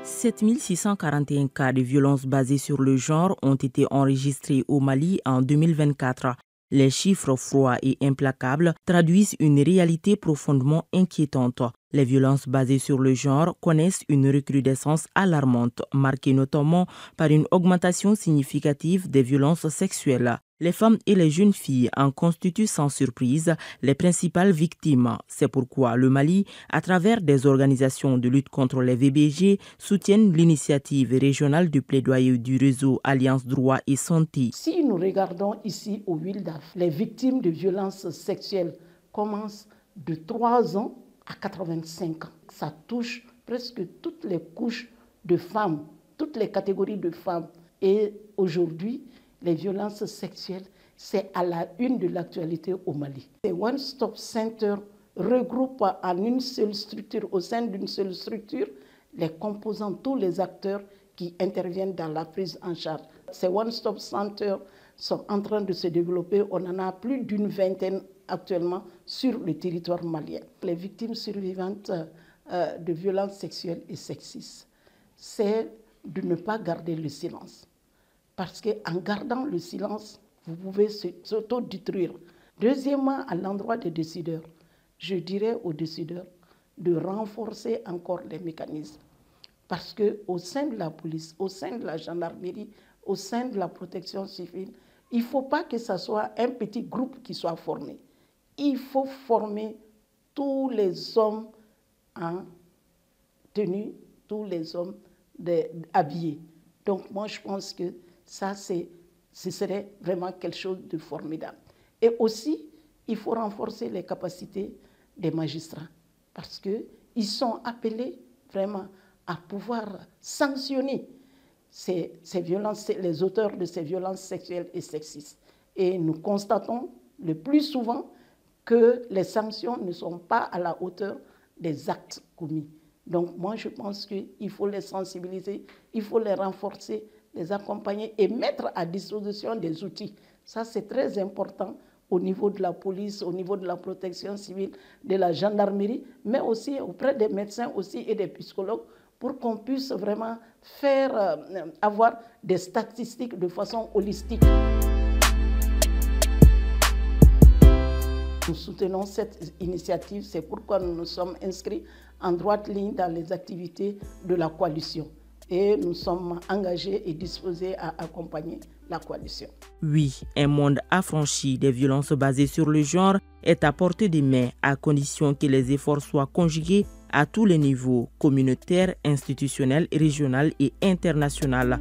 7641 cas de violences basées sur le genre ont été enregistrés au Mali en 2024. Les chiffres froids et implacables traduisent une réalité profondément inquiétante. Les violences basées sur le genre connaissent une recrudescence alarmante, marquée notamment par une augmentation significative des violences sexuelles. Les femmes et les jeunes filles en constituent sans surprise les principales victimes. C'est pourquoi le Mali, à travers des organisations de lutte contre les VBG, soutiennent l'initiative régionale du plaidoyer du réseau Alliance Droit et Santé. Si nous regardons ici au Wildaf, les victimes de violences sexuelles commencent de 3 ans à 85 ans. Ça touche presque toutes les couches de femmes, toutes les catégories de femmes. Et aujourd'hui, les violences sexuelles, c'est à la une de l'actualité au Mali. Le One Stop Center regroupe en une seule structure, au sein d'une seule structure, les composants, tous les acteurs qui interviennent dans la prise en charge. Ces One Stop Center sont en train de se développer. On en a plus d'une vingtaine actuellement sur le territoire malien. Les victimes survivantes de violences sexuelles et sexistes, c'est de ne pas garder le silence. Parce qu'en gardant le silence, vous pouvez s'autodétruire. Deuxièmement, à l'endroit des décideurs, je dirais aux décideurs de renforcer encore les mécanismes. Parce qu'au sein de la police, au sein de la gendarmerie, au sein de la protection civile, il ne faut pas que ce soit un petit groupe qui soit formé. Il faut former tous les hommes en tenue, tous les hommes habillés. Donc moi, je pense que ça, ce serait vraiment quelque chose de formidable. Et aussi, il faut renforcer les capacités des magistrats parce qu'ils sont appelés vraiment à pouvoir sanctionner ces violences, les auteurs de ces violences sexuelles et sexistes. Et nous constatons le plus souvent que les sanctions ne sont pas à la hauteur des actes commis. Donc moi, je pense qu'il faut les sensibiliser, il faut les renforcer, les accompagner et mettre à disposition des outils. Ça, c'est très important au niveau de la police, au niveau de la protection civile, de la gendarmerie, mais aussi auprès des médecins aussi et des psychologues pour qu'on puisse vraiment avoir des statistiques de façon holistique. Nous soutenons cette initiative, c'est pourquoi nous nous sommes inscrits en droite ligne dans les activités de la coalition. Et nous sommes engagés et disposés à accompagner la coalition. Oui, un monde affranchi des violences basées sur le genre est à portée de main à condition que les efforts soient conjugués à tous les niveaux, communautaires, institutionnels, régional et international.